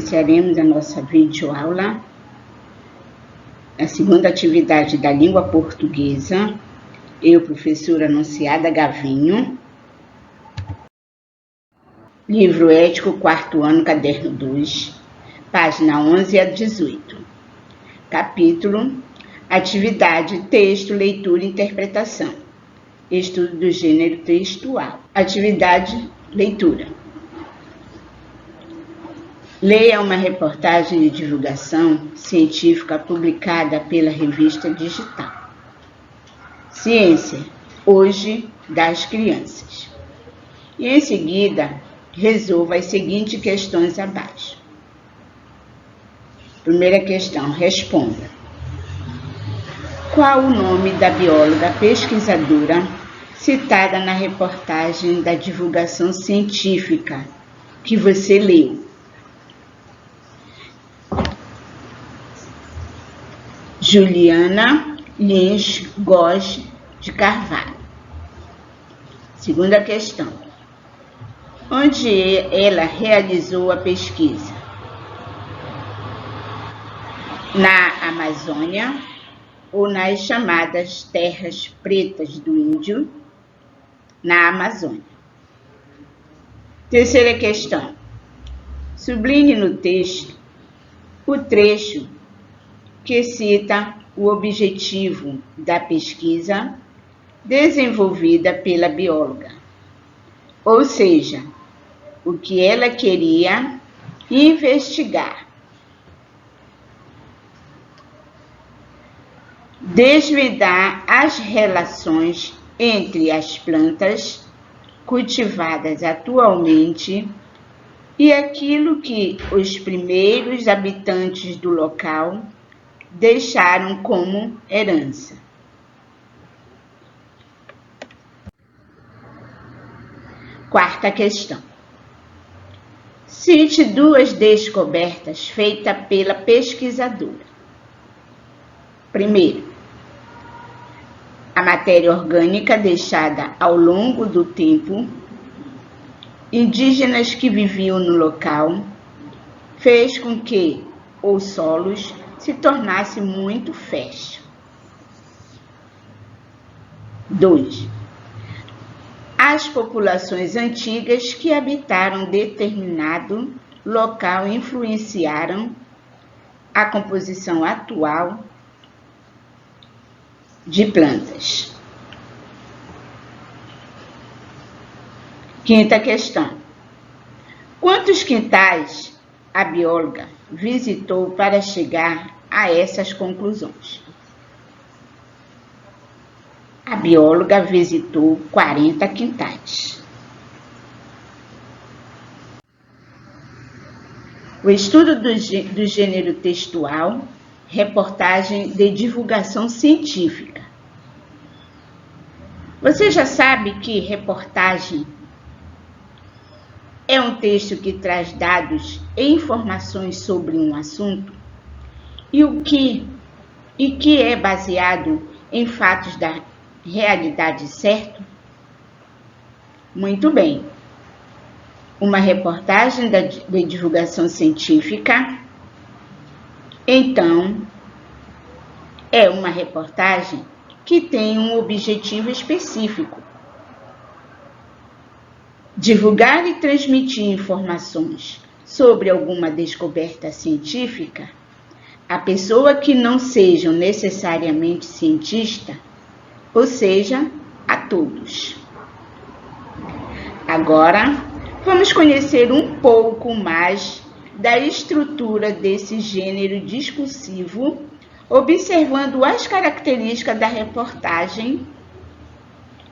iniciaremos a nossa videoaula, a segunda atividade da língua portuguesa. Eu, professora Anunciada Gavinho, livro ético, 4º ano, caderno 2, página 11 a 18. Capítulo, atividade, texto, leitura e interpretação. Estudo do gênero textual. Atividade, leitura. Leia uma reportagem de divulgação científica publicada pela revista digital Ciência, hoje, das crianças. E em seguida, resolva as seguintes questões abaixo. Primeira questão, responda. Qual o nome da bióloga pesquisadora citada na reportagem da divulgação científica que você leu? Juliana Lins Goes de Carvalho. Segunda questão. Onde ela realizou a pesquisa? Na Amazônia ou nas chamadas terras pretas do Índio? Na Amazônia. Terceira questão. Sublinhe no texto o trecho que cita o objetivo da pesquisa desenvolvida pela bióloga, ou seja, o que ela queria investigar. Desvendar as relações entre as plantas cultivadas atualmente e aquilo que os primeiros habitantes do local deixaram como herança. Quarta questão. Cite 2 descobertas feitas pela pesquisadora. Primeiro, a matéria orgânica deixada ao longo do tempo, indígenas que viviam no local, fez com que os solos se tornasse muito fértil. 2. As populações antigas que habitaram determinado local influenciaram a composição atual de plantas. Quinta questão. Quantos quintais a bióloga visitou para chegar a essas conclusões? A bióloga visitou 40 quintais. O estudo do gênero textual, reportagem de divulgação científica. Você já sabe que reportagem é um texto que traz dados e informações sobre um assunto e que é baseado em fatos da realidade, certo? Muito bem. Uma reportagem de divulgação científica, então, é uma reportagem que tem um objetivo específico. Divulgar e transmitir informações sobre alguma descoberta científica a pessoa que não sejam necessariamente cientista, ou seja, a todos. Agora, vamos conhecer um pouco mais da estrutura desse gênero discursivo, observando as características da reportagem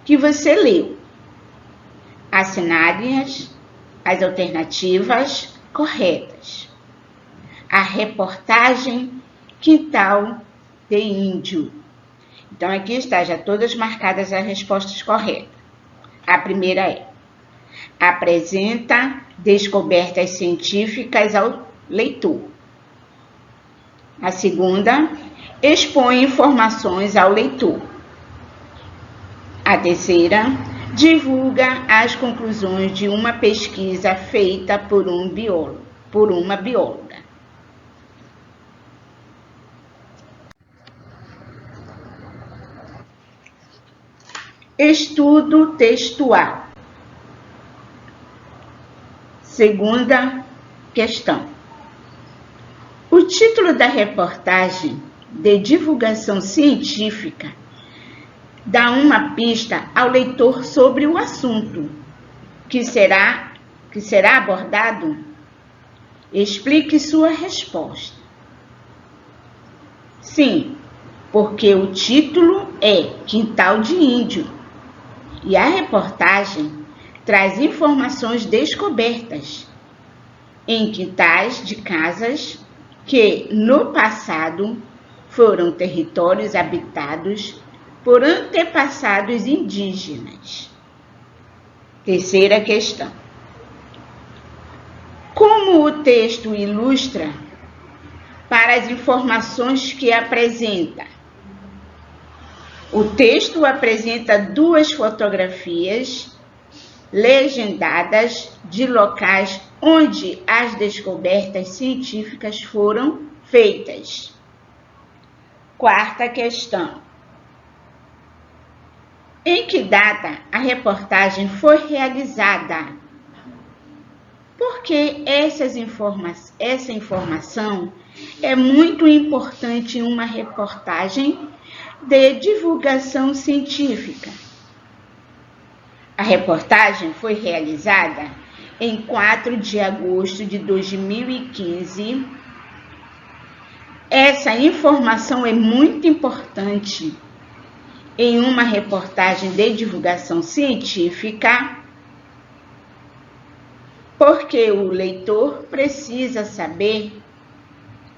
que você leu. Assinale as alternativas corretas. A reportagem Quintal de Índio. Então, aqui está já todas marcadas as respostas corretas. A primeira é: apresenta descobertas científicas ao leitor. A segunda, expõe informações ao leitor. A terceira, divulga as conclusões de uma pesquisa feita por uma bióloga. Estudo textual. Segunda questão. O título da reportagem de divulgação científica dá uma pista ao leitor sobre o assunto que será abordado. Explique sua resposta. Sim, porque o título é Quintal de Índio e a reportagem traz informações descobertas em quintais de casas que, no passado, foram territórios habitados por antepassados indígenas. Terceira questão. Como o texto ilustra para as informações que apresenta? O texto apresenta 2 fotografias legendadas de locais onde as descobertas científicas foram feitas. Quarta questão. Em que data a reportagem foi realizada? Porque essa informação é muito importante em uma reportagem de divulgação científica. A reportagem foi realizada em 4 de agosto de 2015. Essa informação é muito importante em uma reportagem de divulgação científica, porque o leitor precisa saber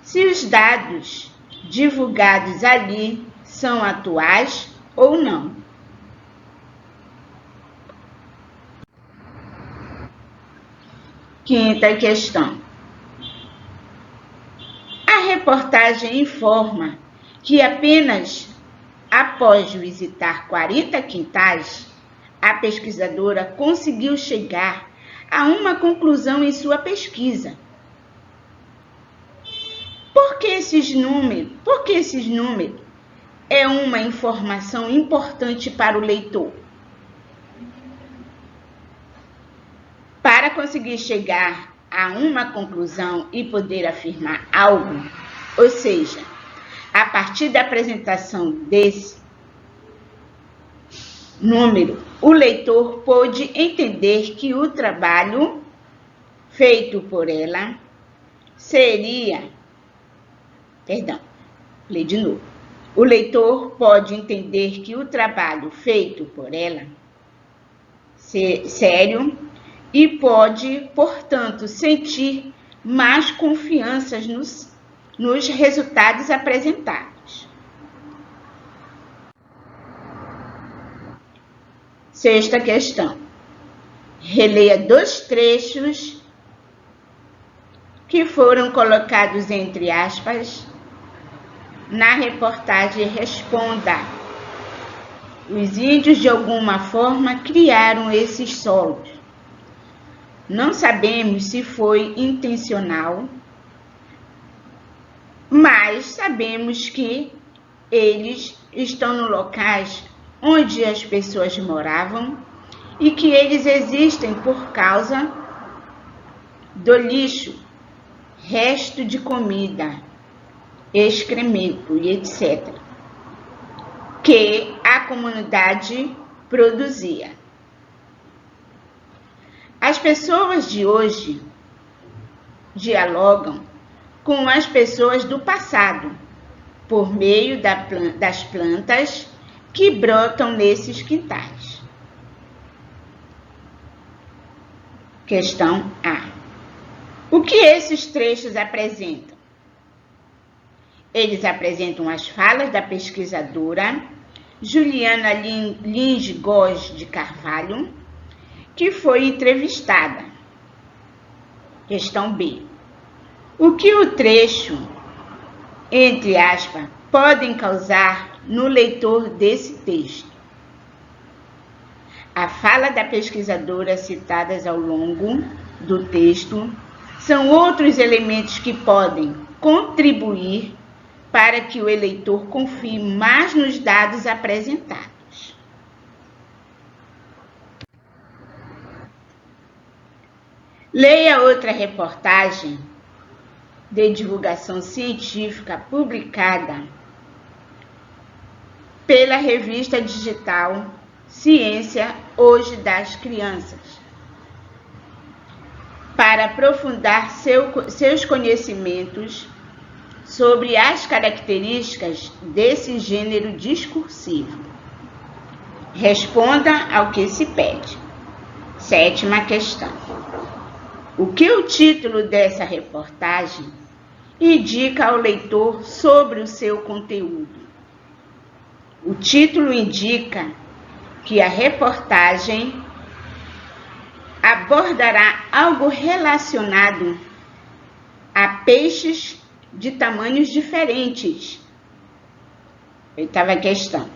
se os dados divulgados ali são atuais ou não. Quinta questão. A reportagem informa que apenas após visitar 40 quintais, a pesquisadora conseguiu chegar a uma conclusão em sua pesquisa. Por que esses números é uma informação importante para o leitor? Para conseguir chegar a uma conclusão e poder afirmar algo, ou seja, a partir da apresentação desse número, o leitor pôde entender que o trabalho feito por ela O leitor pode entender que o trabalho feito por ela é sério e pode, portanto, sentir mais confiança nos resultados apresentados. Sexta questão. Releia 2 trechos que foram colocados entre aspas na reportagem e responda. Os índios, de alguma forma, criaram esses solos. Não sabemos se foi intencional, mas sabemos que eles estão no locais onde as pessoas moravam e que eles existem por causa do lixo, resto de comida, excremento e etc., que a comunidade produzia. As pessoas de hoje dialogam com as pessoas do passado por meio das plantas que brotam nesses quintais. Questão A. O que esses trechos apresentam? Eles apresentam as falas da pesquisadora Juliana Lins Góes de Carvalho, que foi entrevistada. Questão B. O que o trecho, entre aspas, podem causar no leitor desse texto? A fala da pesquisadora citadas ao longo do texto são outros elementos que podem contribuir para que o eleitor confie mais nos dados apresentados. Leia outra reportagem de divulgação científica publicada pela revista digital Ciência Hoje das Crianças, para aprofundar seus conhecimentos sobre as características desse gênero discursivo. Responda ao que se pede. 7ª questão. O que o título dessa reportagem indica ao leitor sobre o seu conteúdo? O título indica que a reportagem abordará algo relacionado a peixes de tamanhos diferentes. 8ª questão.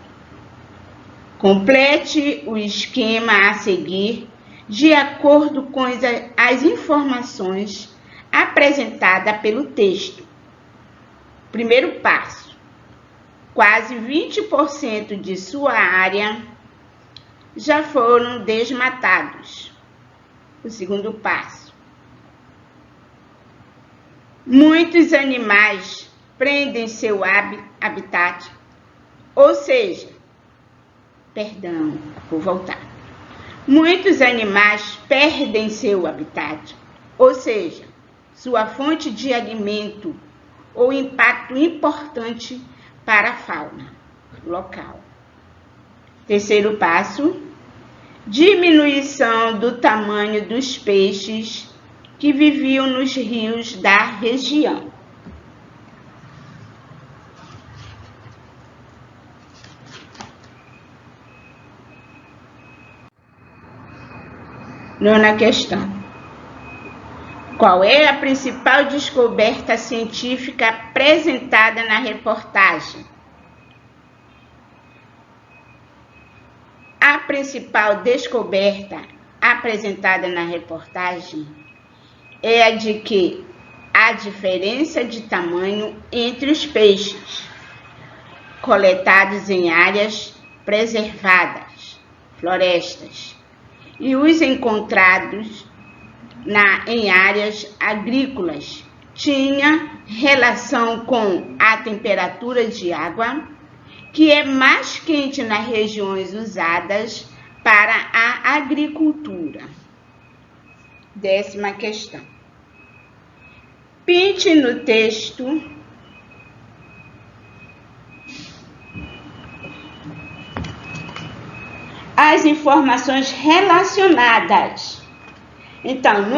Complete o esquema a seguir de acordo com as informações apresentadas pelo texto. Primeiro passo. Quase 20% de sua área já foram desmatados. O segundo passo. Muitos animais prendem seu habitat, ou seja, vou voltar. Muitos animais perdem seu habitat, ou seja, sua fonte de alimento ou impacto importante para a fauna local. Terceiro passo, diminuição do tamanho dos peixes que viviam nos rios da região. Nona questão. Qual é a principal descoberta científica apresentada na reportagem? A principal descoberta apresentada na reportagem é a de que há diferença de tamanho entre os peixes coletados em áreas preservadas, florestas, e os encontrados em áreas agrícolas tinha relação com a temperatura de água, que é mais quente nas regiões usadas para a agricultura. 10ª questão. Pinte no texto as informações relacionadas. Então,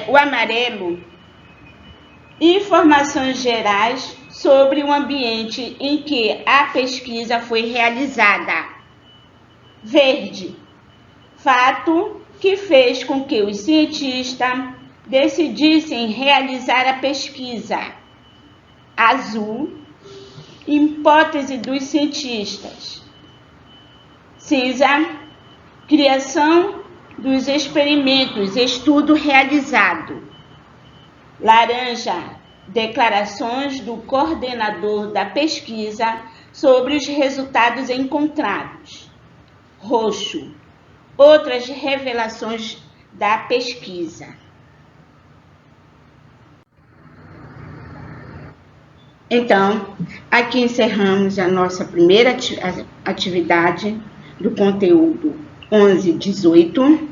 o amarelo, informações gerais sobre o ambiente em que a pesquisa foi realizada. Verde, fato que fez com que os cientistas decidissem realizar a pesquisa. Azul, hipótese dos cientistas. Cinza, criação dos experimentos, estudo realizado. Laranja, declarações do coordenador da pesquisa sobre os resultados encontrados. Roxo, outras revelações da pesquisa. Então, aqui encerramos a nossa primeira atividade do conteúdo 11-18.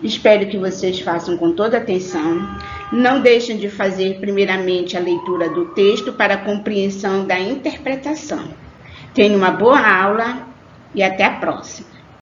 Espero que vocês façam com toda atenção. Não deixem de fazer primeiramente a leitura do texto para a compreensão da interpretação. Tenha uma boa aula e até a próxima.